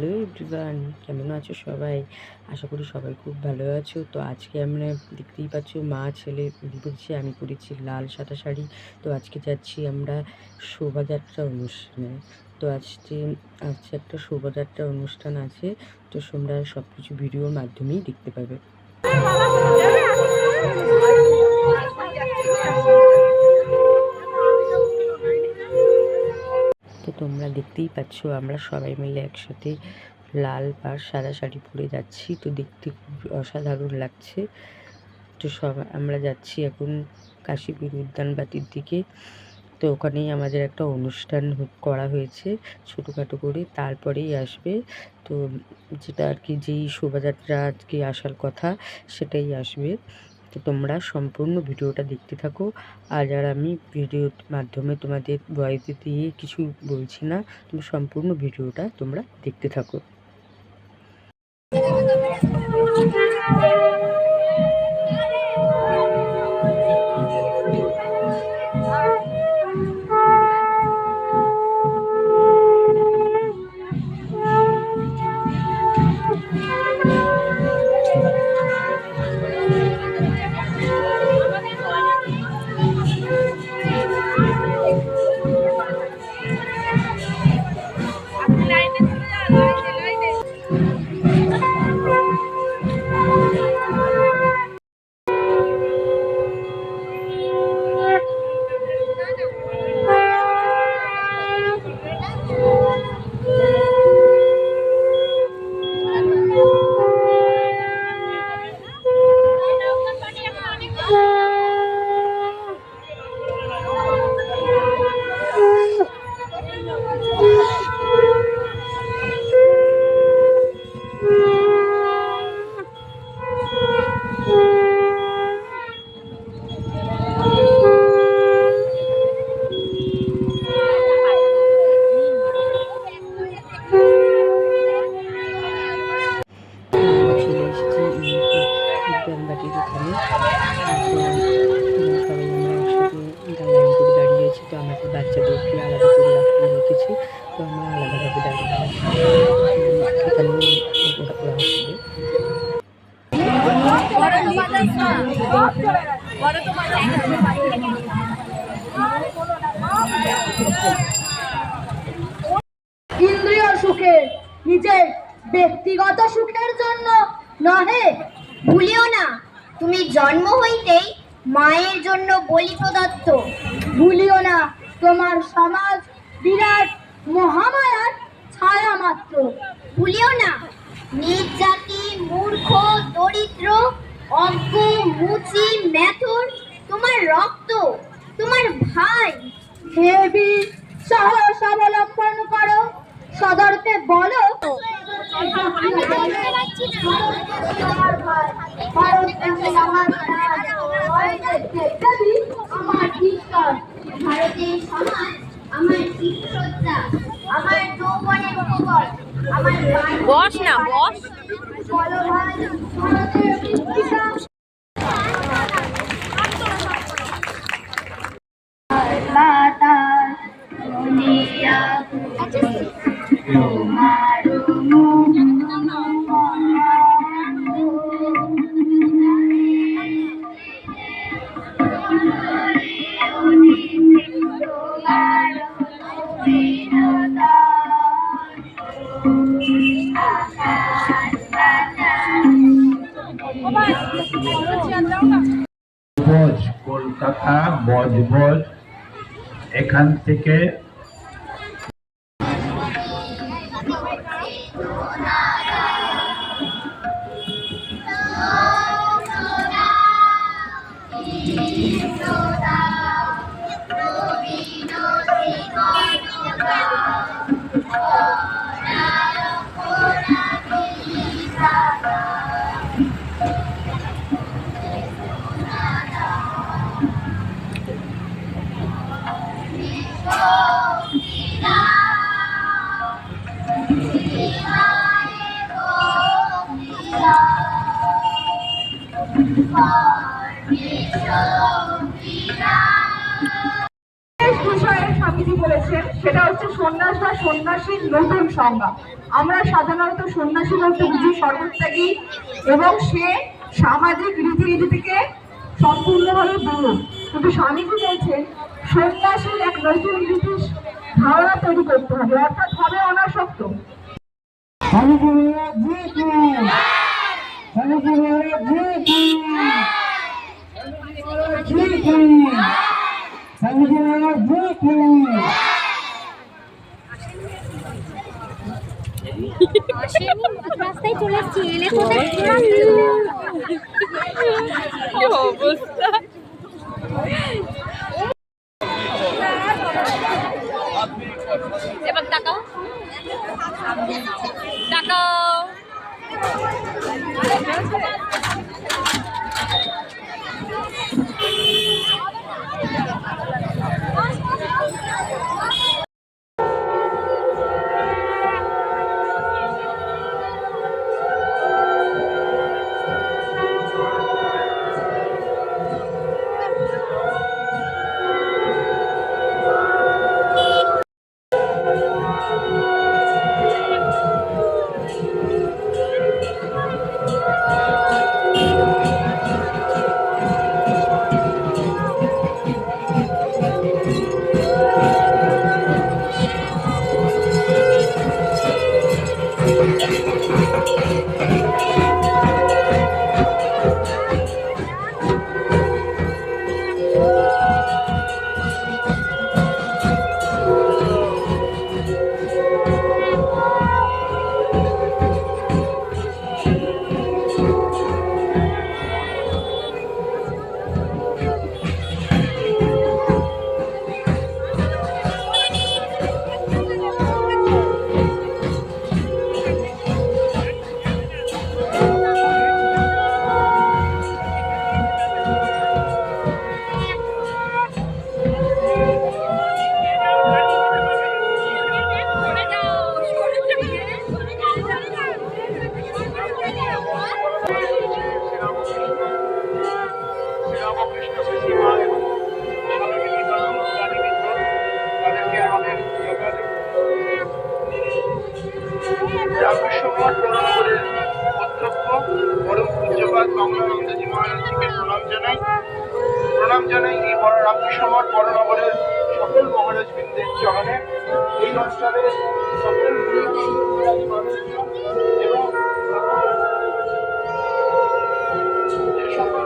Hello everyone, কেমন আছো সবাই? আশা করি সবাই খুব ভালো আছো। তো আজকে আমরা দেখতেই পাচ্ছ, মা ছেলে পরেছি, আমি পরেছি লাল সাদা শাড়ি। তো আজকে যাচ্ছি আমরা শোভাযাত্রা অনুষ্ঠানে। তো আজকে একটা শোভাযাত্রা অনুষ্ঠান আছে। তো তোমরা সব কিছু ভিডিওর মাধ্যমেই দেখতে পাবে। তো তোমরা দেখতেই পাচ্ছ, আমরা সবাই মিলে একসাথে লাল আর সাদা শাড়ি পরে যাচ্ছি। তো দেখতে খুব অসাধারণ লাগছে। তো আমরা যাচ্ছি এখন কাশীপুর উদ্যানবাটির দিকে। তো ওখানেই আমাদের একটা অনুষ্ঠান করা হয়েছে ছোটোখাটো করে, তারপরেই আসবে। তো যেটা আর কি, যেই শোভাযাত্রা আজকে আসার কথা সেটাই আসবে। তো তোমরা সম্পূর্ণ ভিডিওটা দেখতে থাকো। আর আমি ভিডিওর মাধ্যমে তোমাদের ভয়েস দিয়ে কিছু বলছি না, তুমি সম্পূর্ণ ভিডিওটা তোমরা দেখতে থাকো। উদ্যানবাটির ওখানে। তো সবাই আমরা একসাথে লাইন করে দাঁড়িয়ে আছি। তো আমাদের বাচ্চাদেরকে আলাদা করে রেখেছি। তো আমরা আলাদাভাবে দাঁড়িয়ে আছি। এখানে ওরা আসবে। ইন্দ্রিয় সুখে, নিজের ব্যক্তিগত সুখের জন্য নহে। ভুলিও না, তুমি জন্ম হইতেই মায়ের জন্য বলি প্রদত্ত। ভুলিও না, তোমার সমাজ বিরাট মহামায়ার ছায়া মাত্র। ভুলিও না, নিজ জাতি মূর্খ দরিদ্র অজ্ঞ মুচি মেথর তোমার রক্ত, তোমার ভাই। হে বীর, সাহস অবলম্বন করো, সদর্পে বলো। ভারতের সমাজ আমার চিত্রসজ্জা, আমার যৌবনের উপকর, আমার বস না বস। কলকাতা বজবজ এখান থেকে বিষয়ে স্বামীজি বলেছেন, সেটা হচ্ছে সন্ন্যাস বা সন্ন্যাসীর নতুন সংজ্ঞা। আমরা সাধারণত সন্ন্যাসী বলতে বুঝি সর্বত্যাগী, এবং সে সামাজিক রীতিনীতি থেকে সম্পূর্ণভাবে দূর। কিন্তু স্বামীজি বলছেন সন্ন্যাসীর এক নতুন রীতির ধারণা তৈরি করতে হবে, অর্থাৎ হবে অনাসক্ত। রাস্তায় চলে এসেছি, এলে কোথায় অবস্থা। এবার তাকাও তাকাও। রামকৃষ্ণ মঠ বরানগরের অধ্যক্ষ পরম পূজ্যপাদ বাংলানন্দজি মহারাজকে প্রণাম জানাই এই বড় রামকৃষ্ণ মঠ বরানগরের সকল মহারাজবৃন্দের চরণে। এই অনুষ্ঠানে সকল এবং যে সকল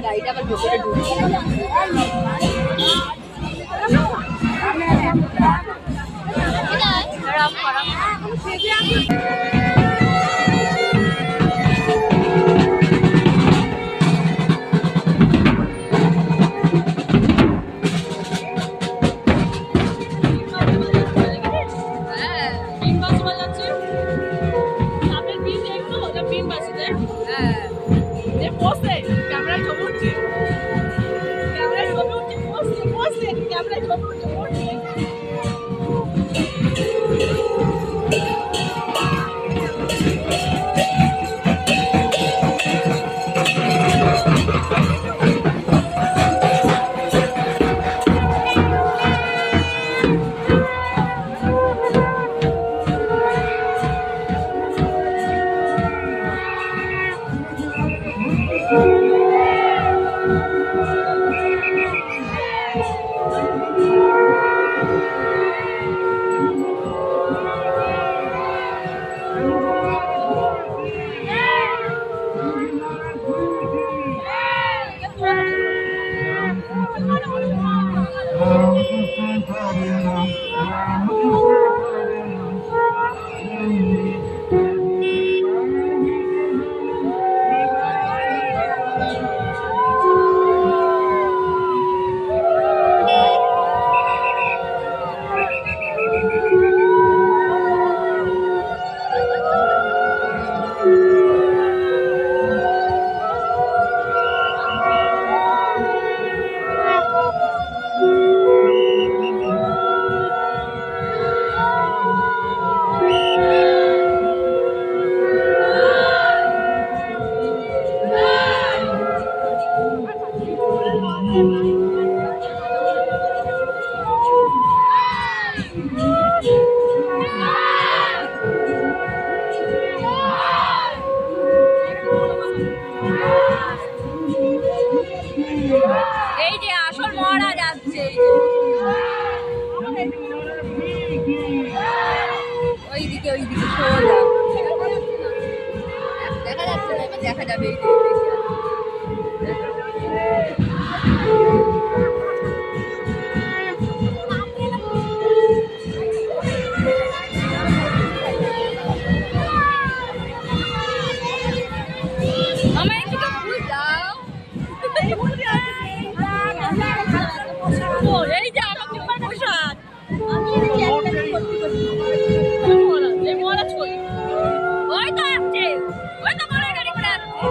গাড়িটা আবার ভেতরে ঢুকছে। এই যে আসল মহারাজ আসছে, ওইদিকে সোজা দেখা যাচ্ছে না, এবার দেখা যাবে। আমার একটু ভুল দাও। এই যে আমার প্রসাদ, ওই তো আসছে, ওই তো বড় গাড়ি করে আসছে।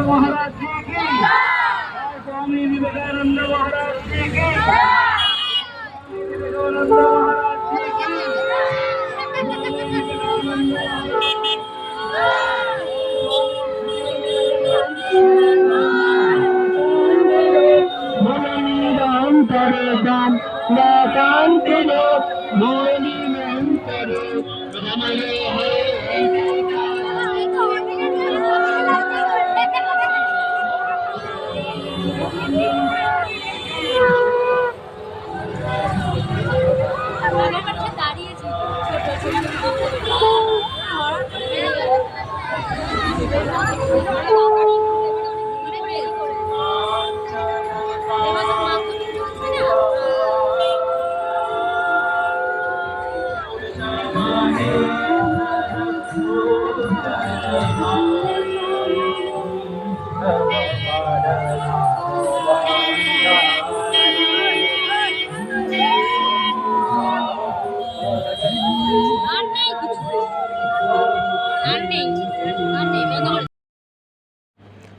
महाराज जी की स्वामी विवेकानंद महाराज जी की विवेकानंद महाराज जी की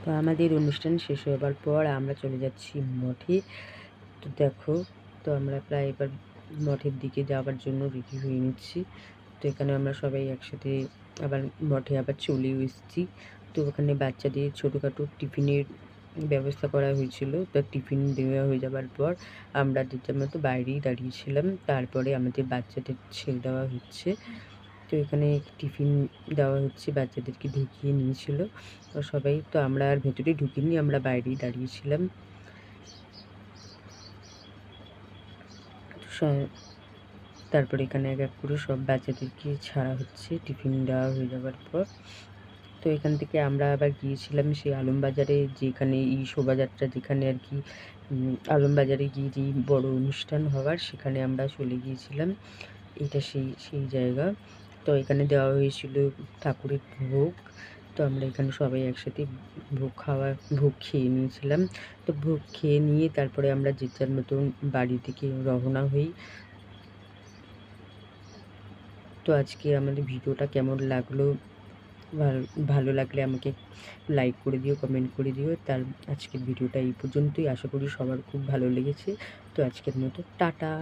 তো আমাদের অনুষ্ঠান শেষ হবার পর আমরা চলে যাচ্ছি মঠে। তো দেখো, তো আমরা প্রায় এবার মঠের দিকে যাওয়ার জন্য রেডি হয়ে নিচ্ছি। তো এখানে আমরা সবাই একসাথে আবার মঠে আবার চলেও এসেছি। তো ওখানে বাচ্চাদের ছোটোখাটো টিফিনের ব্যবস্থা করা হয়েছিল। তো টিফিন দেওয়া হয়ে যাওয়ার পর আমরা যেটার মতো বাইরেই দাঁড়িয়েছিলাম। তারপরে আমাদের বাচ্চাদের ছেড়ে দেওয়া হচ্ছে। তো এখানে টিফিন দেওয়া হচ্ছে, বাচ্চাদেরকে ঢুকিয়ে নিয়েছিল। তো সবাই, তো আমরা আর ভেতরে ঢুকিনি, আমরা বাইরেই দাঁড়িয়েছিলাম। তারপরে এখানে এক এক করে সব বাচ্চাদেরকে ছাড়া হচ্ছে টিফিন দেওয়া হয়ে যাওয়ার পর। তো এখান থেকে আমরা আবার গিয়েছিলাম সেই আলমবাজারে, যেখানে এই শোভাযাত্রা, যেখানে আর কি আলমবাজারে গিয়ে যেই বড় অনুষ্ঠান হওয়ার, সেখানে আমরা চলে গিয়েছিলাম। এটা সেই জায়গা। তো এখানে দেওয়া হয়েছিল ঠাকুরের ভোগ। তো আমরা এখানে সবাই একসাথে ভোগ খেয়ে নিয়েছিলাম। তো ভোগ খেয়ে নিয়ে তারপরে আমরা যে যার মতন বাড়ি থেকে রওনা হই। তো আজকে আমাদের ভিডিওটা কেমন লাগলো, ভালো লাগলে আমাকে লাইক করে দিও, কমেন্ট করে দিও। তার আজকের ভিডিওটা এই পর্যন্তই। আশা করি সবার খুব ভালো লেগেছে। তো আজকের মতো টাটা।